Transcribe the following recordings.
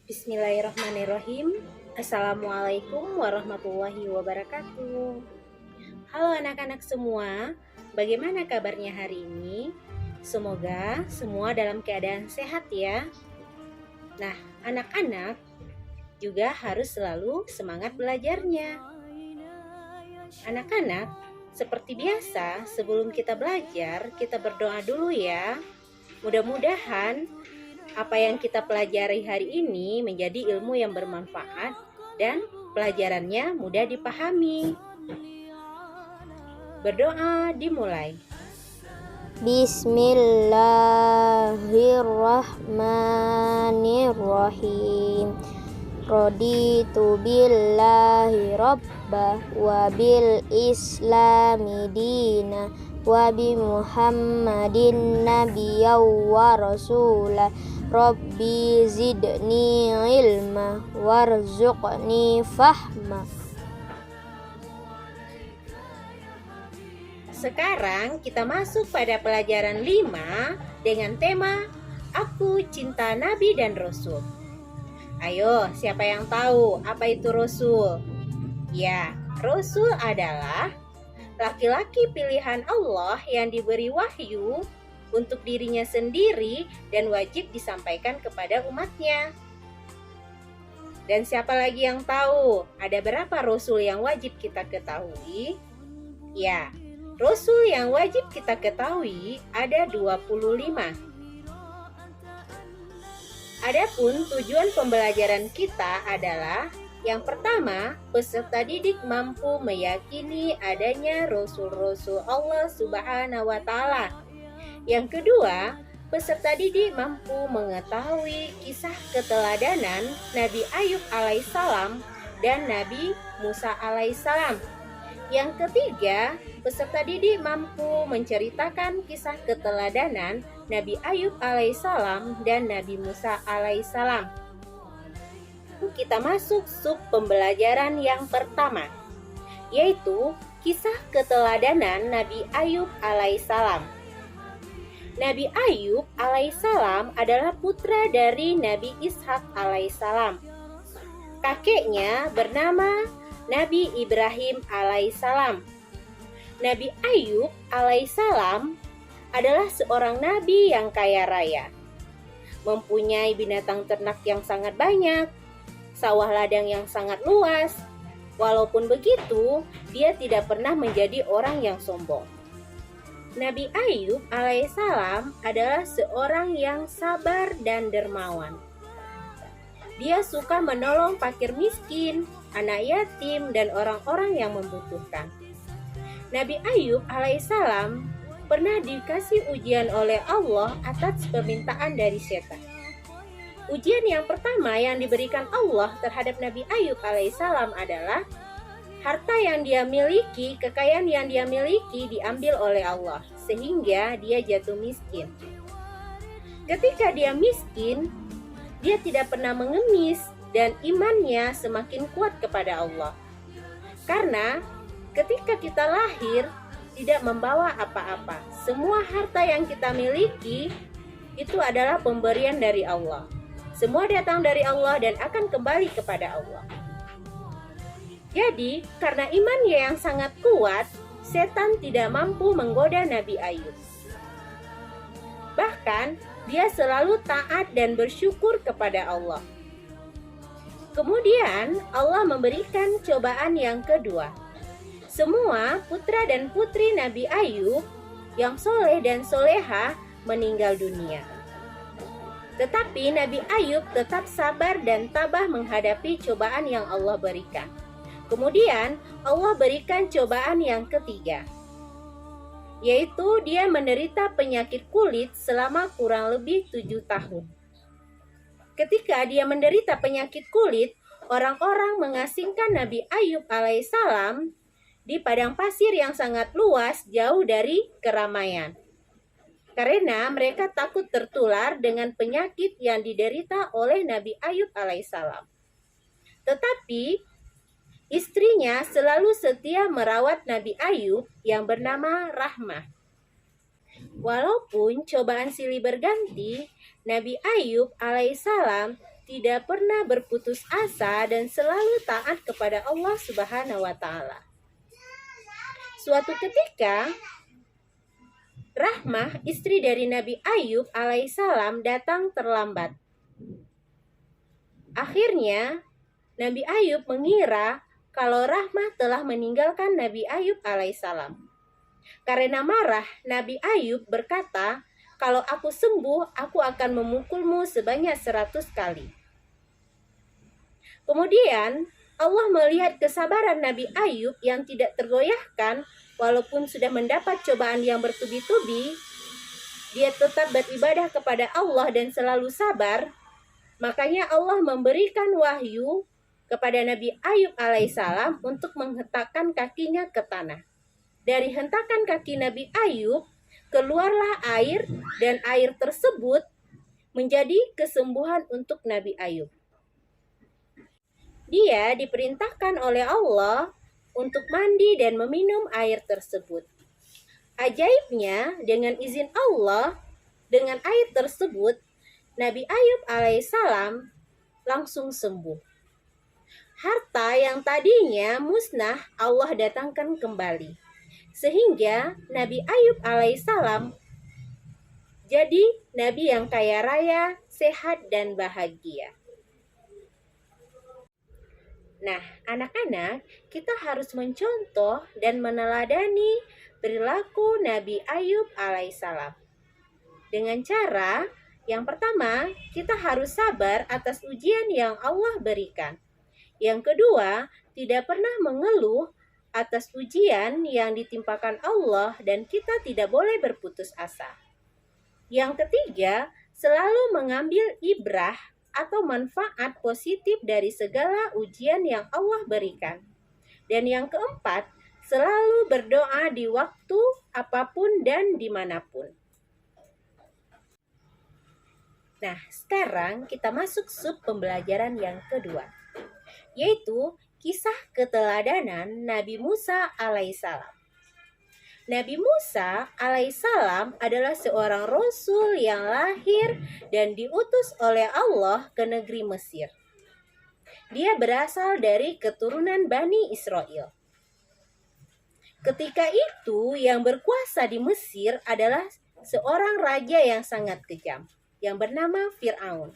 Bismillahirrahmanirrahim. Assalamualaikum warahmatullahi wabarakatuh. Halo anak-anak semua, bagaimana kabarnya hari ini? Semoga semua dalam keadaan sehat ya. Nah, anak-anak juga harus selalu semangat belajarnya. Anak-anak, seperti biasa, sebelum kita belajar, kita berdoa dulu ya. Mudah-mudahan apa yang kita pelajari hari ini menjadi ilmu yang bermanfaat dan pelajarannya mudah dipahami. Berdoa dimulai. Bismillahirrahmanirrahim. Raditu billahi rabbah wa bil islami dina wa bi muhammadin nabiyya wa rasulah. Rabbi zidni ilma warzuqni fahma. Sekarang kita masuk pada pelajaran 5 dengan tema Aku Cinta Nabi dan Rasul. Ayo, siapa yang tahu apa itu Rasul? Ya, Rasul adalah laki-laki pilihan Allah yang diberi wahyu untuk dirinya sendiri dan wajib disampaikan kepada umatnya. Dan siapa lagi yang tahu ada berapa Rasul yang wajib kita ketahui? Ya, Rasul yang wajib kita ketahui ada 25. Adapun tujuan pembelajaran kita adalah yang pertama, peserta didik mampu meyakini adanya Rasul-Rasul Allah Subhanahu wa Ta'ala. Yang kedua, peserta didik mampu mengetahui kisah keteladanan Nabi Ayub alaihissalam dan Nabi Musa alaihissalam. Yang ketiga, peserta didik mampu menceritakan kisah keteladanan Nabi Ayub alaihissalam dan Nabi Musa alaihissalam. Kita masuk sub pembelajaran yang pertama, yaitu kisah keteladanan Nabi Ayub alaihissalam. Nabi Ayub alaihissalam adalah putra dari Nabi Ishak alaihissalam. Kakeknya bernama Nabi Ibrahim alaihissalam. Nabi Ayub alaihissalam adalah seorang nabi yang kaya raya, mempunyai binatang ternak yang sangat banyak, sawah ladang yang sangat luas. Walaupun begitu, dia tidak pernah menjadi orang yang sombong. Nabi Ayub alaihissalam adalah seorang yang sabar dan dermawan. Dia suka menolong fakir miskin, anak yatim, dan orang-orang yang membutuhkan. Nabi Ayub alaihissalam pernah dikasih ujian oleh Allah atas permintaan dari setan. Ujian yang pertama yang diberikan Allah terhadap Nabi Ayub alaihissalam adalah harta yang dia miliki, kekayaan yang dia miliki diambil oleh Allah, sehingga dia jatuh miskin. Ketika dia miskin, dia tidak pernah mengemis dan imannya semakin kuat kepada Allah. Karena ketika kita lahir tidak membawa apa-apa, semua harta yang kita miliki itu adalah pemberian dari Allah. Semua datang dari Allah dan akan kembali kepada Allah. Jadi, karena imannya yang sangat kuat, setan tidak mampu menggoda Nabi Ayub. Bahkan, dia selalu taat dan bersyukur kepada Allah. Kemudian, Allah memberikan cobaan yang kedua. Semua putra dan putri Nabi Ayub yang soleh dan soleha meninggal dunia. Tetapi Nabi Ayub tetap sabar dan tabah menghadapi cobaan yang Allah berikan. Kemudian Allah berikan cobaan yang ketiga, yaitu dia menderita penyakit kulit selama kurang lebih 7 tahun. Ketika dia menderita penyakit kulit, orang-orang mengasingkan Nabi Ayub alaihissalam di padang pasir yang sangat luas jauh dari keramaian. Karena mereka takut tertular dengan penyakit yang diderita oleh Nabi Ayub alaihissalam. Tetapi istrinya selalu setia merawat Nabi Ayub yang bernama Rahmah. Walaupun cobaan silih berganti, Nabi Ayub alaihissalam tidak pernah berputus asa dan selalu taat kepada Allah Subhanahu wa taala. Suatu ketika, Rahmah, istri dari Nabi Ayub alaihissalam, datang terlambat. Akhirnya, Nabi Ayub mengira kalau Rahmah telah meninggalkan Nabi Ayub alaihissalam. Karena marah, Nabi Ayub berkata, "Kalau aku sembuh, aku akan memukulmu sebanyak 100 kali." Kemudian, Allah melihat kesabaran Nabi Ayub yang tidak tergoyahkan, walaupun sudah mendapat cobaan yang bertubi-tubi, dia tetap beribadah kepada Allah dan selalu sabar. Makanya Allah memberikan wahyu kepada Nabi Ayub alaihissalam untuk menghentakkan kakinya ke tanah. Dari hentakan kaki Nabi Ayub, keluarlah air, dan air tersebut menjadi kesembuhan untuk Nabi Ayub. Dia diperintahkan oleh Allah untuk mandi dan meminum air tersebut. Ajaibnya, dengan izin Allah, dengan air tersebut, Nabi Ayub alaihissalam langsung sembuh. Harta yang tadinya musnah, Allah datangkan kembali. Sehingga Nabi Ayub alaihissalam jadi Nabi yang kaya raya, sehat, dan bahagia. Nah, anak-anak, kita harus mencontoh dan meneladani perilaku Nabi Ayub alaihissalam. Dengan cara, yang pertama, kita harus sabar atas ujian yang Allah berikan. Yang kedua, tidak pernah mengeluh atas ujian yang ditimpakan Allah dan kita tidak boleh berputus asa. Yang ketiga, selalu mengambil ibrah atau manfaat positif dari segala ujian yang Allah berikan. Dan yang keempat, selalu berdoa di waktu apapun dan dimanapun. Nah, sekarang kita masuk sub pembelajaran yang kedua, yaitu kisah keteladanan Nabi Musa alaihissalam. Nabi Musa alaihissalam adalah seorang rasul yang lahir dan diutus oleh Allah ke negeri Mesir. Dia berasal dari keturunan Bani Israel. Ketika itu yang berkuasa di Mesir adalah seorang raja yang sangat kejam, yang bernama Fir'aun.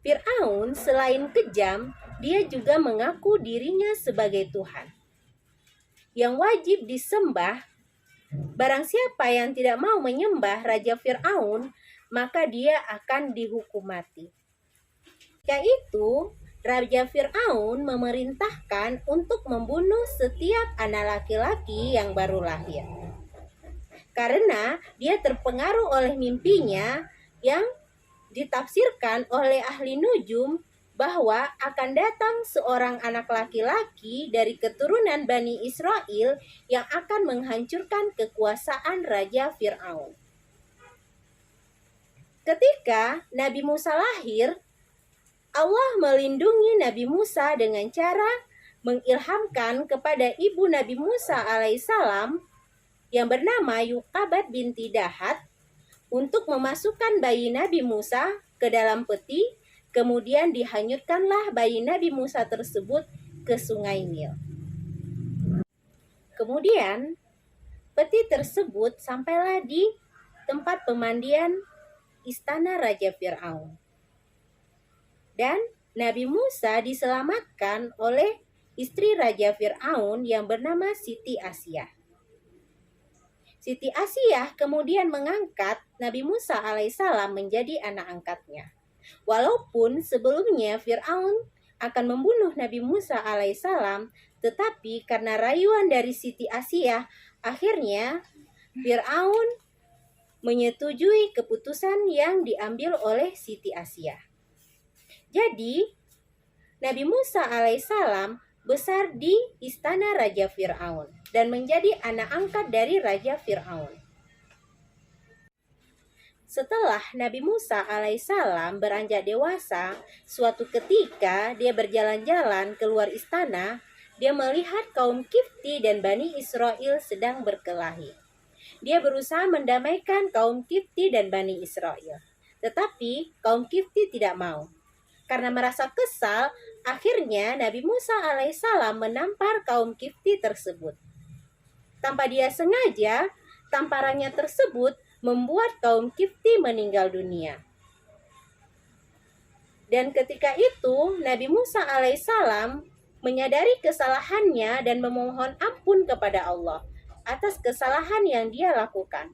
Fir'aun selain kejam, dia juga mengaku dirinya sebagai Tuhan yang wajib disembah. Barang siapa yang tidak mau menyembah Raja Fir'aun, maka dia akan dihukum mati. Ketika itu, Raja Fir'aun memerintahkan untuk membunuh setiap anak laki-laki yang baru lahir. Karena dia terpengaruh oleh mimpinya yang ditafsirkan oleh ahli nujum bahwa akan datang seorang anak laki-laki dari keturunan Bani Israel yang akan menghancurkan kekuasaan Raja Fir'aun. Ketika Nabi Musa lahir, Allah melindungi Nabi Musa dengan cara mengilhamkan kepada ibu Nabi Musa alaihissalam yang bernama Yuqabat binti Dahat untuk memasukkan bayi Nabi Musa ke dalam peti. Kemudian dihanyutkanlah bayi Nabi Musa tersebut ke sungai Nil. Kemudian peti tersebut sampailah di tempat pemandian istana Raja Fir'aun. Dan Nabi Musa diselamatkan oleh istri Raja Fir'aun yang bernama Siti Asyah. Siti Asyah kemudian mengangkat Nabi Musa alaihissalam menjadi anak angkatnya. Walaupun sebelumnya Fir'aun akan membunuh Nabi Musa alaihissalam, tetapi karena rayuan dari Siti Asyah, akhirnya Fir'aun menyetujui keputusan yang diambil oleh Siti Asyah. Jadi, Nabi Musa alaihissalam besar di istana Raja Fir'aun dan menjadi anak angkat dari Raja Fir'aun. Setelah Nabi Musa alaihissalam beranjak dewasa, suatu ketika dia berjalan-jalan keluar istana, dia melihat kaum Kifti dan Bani Israel sedang berkelahi. Dia berusaha mendamaikan kaum Kifti dan Bani Israel, tetapi kaum Kifti tidak mau. Karena merasa kesal, akhirnya Nabi Musa alaihissalam menampar kaum Kifti tersebut. Tanpa dia sengaja, tamparannya tersebut membuat kaum Kifti meninggal dunia. Dan ketika itu, Nabi Musa alaihissalam menyadari kesalahannya dan memohon ampun kepada Allah atas kesalahan yang dia lakukan.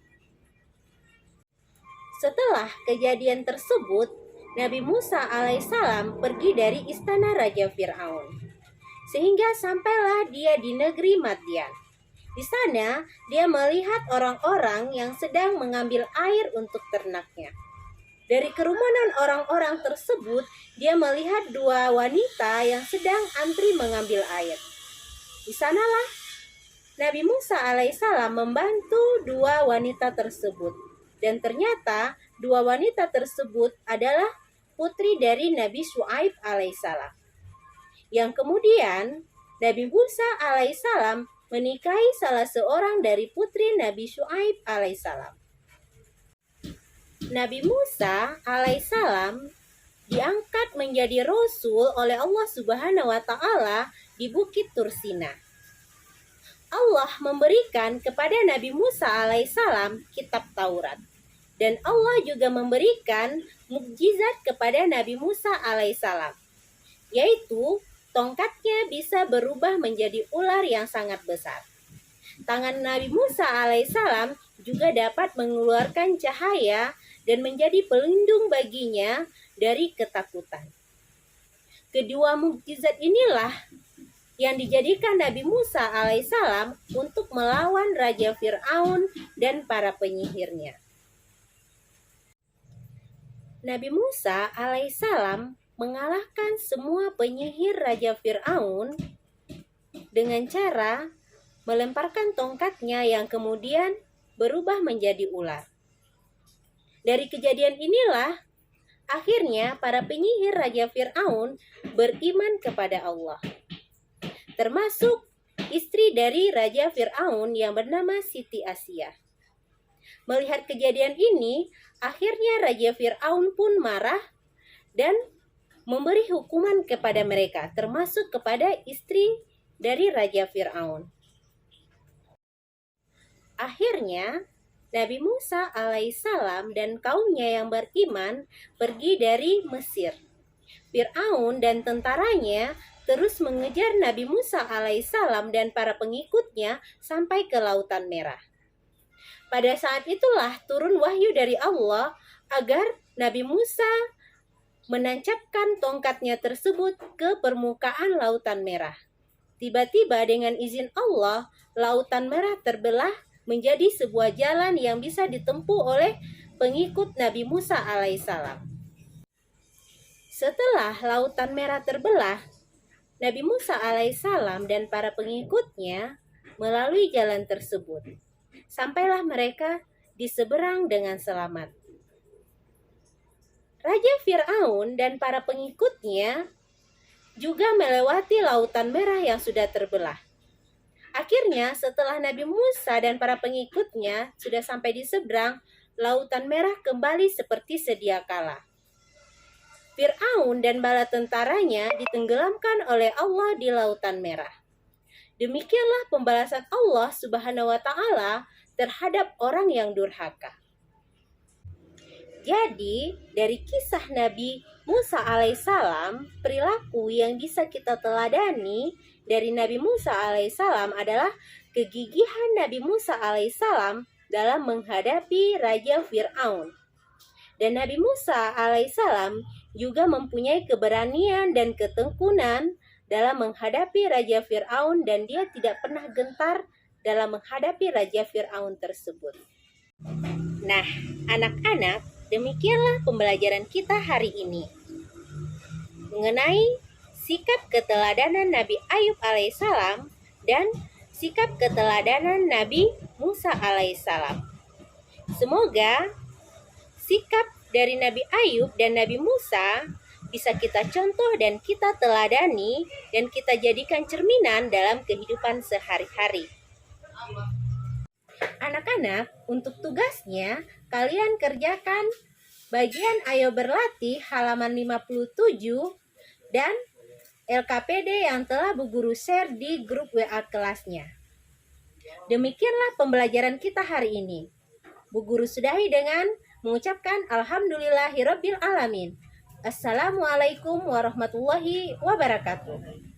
Setelah kejadian tersebut, Nabi Musa alaihissalam pergi dari istana Raja Fir'aun, sehingga sampailah dia di negeri Madyan. Di sana, dia melihat orang-orang yang sedang mengambil air untuk ternaknya. Dari kerumunan orang-orang tersebut, dia melihat dua wanita yang sedang antri mengambil air. Di sanalah Nabi Musa alaihissalam membantu dua wanita tersebut. Dan ternyata dua wanita tersebut adalah putri dari Nabi Syuaib alaihissalam. Yang kemudian Nabi Musa alaihissalam menikahi salah seorang dari putri Nabi Syuaib alaihissalam. Nabi Musa alaihissalam diangkat menjadi rasul oleh Allah Subhanahu wa taala di Bukit Tursina. Allah memberikan kepada Nabi Musa alaihissalam kitab Taurat. Dan Allah juga memberikan mukjizat kepada Nabi Musa alaihissalam, yaitu tongkatnya bisa berubah menjadi ular yang sangat besar. Tangan Nabi Musa alaihissalam juga dapat mengeluarkan cahaya dan menjadi pelindung baginya dari ketakutan. Kedua mukjizat inilah yang dijadikan Nabi Musa alaihissalam untuk melawan Raja Fir'aun dan para penyihirnya. Nabi Musa alaihissalam mengalahkan semua penyihir Raja Fir'aun dengan cara melemparkan tongkatnya yang kemudian berubah menjadi ular. Dari kejadian inilah akhirnya para penyihir Raja Fir'aun beriman kepada Allah. Termasuk istri dari Raja Fir'aun yang bernama Siti Asia. Melihat kejadian ini, akhirnya Raja Fir'aun pun marah dan memberi hukuman kepada mereka, termasuk kepada istri dari Raja Fir'aun. Akhirnya, Nabi Musa alaihissalam dan kaumnya yang beriman pergi dari Mesir. Fir'aun dan tentaranya terus mengejar Nabi Musa alaihissalam dan para pengikutnya sampai ke Lautan Merah. Pada saat itulah turun wahyu dari Allah agar Nabi Musa menancapkan tongkatnya tersebut ke permukaan Lautan Merah. Tiba-tiba dengan izin Allah, Lautan Merah terbelah menjadi sebuah jalan yang bisa ditempuh oleh pengikut Nabi Musa alaihissalam. Setelah Lautan Merah terbelah, Nabi Musa alaihissalam dan para pengikutnya melalui jalan tersebut. Sampailah mereka di seberang dengan selamat. Raja Fir'aun dan para pengikutnya juga melewati Lautan Merah yang sudah terbelah. Akhirnya setelah Nabi Musa dan para pengikutnya sudah sampai di seberang, Lautan Merah kembali seperti sedia kala. Fir'aun dan bala tentaranya ditenggelamkan oleh Allah di Lautan Merah. Demikianlah pembalasan Allah Subhanahu wa taala terhadap orang yang durhaka. Jadi, dari kisah Nabi Musa alaihissalam, perilaku yang bisa kita teladani dari Nabi Musa alaihissalam adalah kegigihan Nabi Musa alaihissalam dalam menghadapi Raja Fir'aun. Dan Nabi Musa alaihissalam juga mempunyai keberanian dan ketekunan dalam menghadapi Raja Fir'aun dan dia tidak pernah gentar dalam menghadapi Raja Fir'aun tersebut. Nah, anak-anak, demikianlah pembelajaran kita hari ini mengenai sikap keteladanan Nabi Ayub alaihissalam dan sikap keteladanan Nabi Musa alaihissalam. Semoga sikap dari Nabi Ayub dan Nabi Musa bisa kita contoh dan kita teladani dan kita jadikan cerminan dalam kehidupan sehari-hari. Anak-anak, untuk tugasnya kalian kerjakan bagian Ayo Berlatih halaman 57 dan LKPD yang telah Bu Guru share di grup WA kelasnya. Demikianlah pembelajaran kita hari ini. Bu Guru sudahi dengan mengucapkan Alhamdulillahirabbil alamin. Assalamualaikum warahmatullahi wabarakatuh.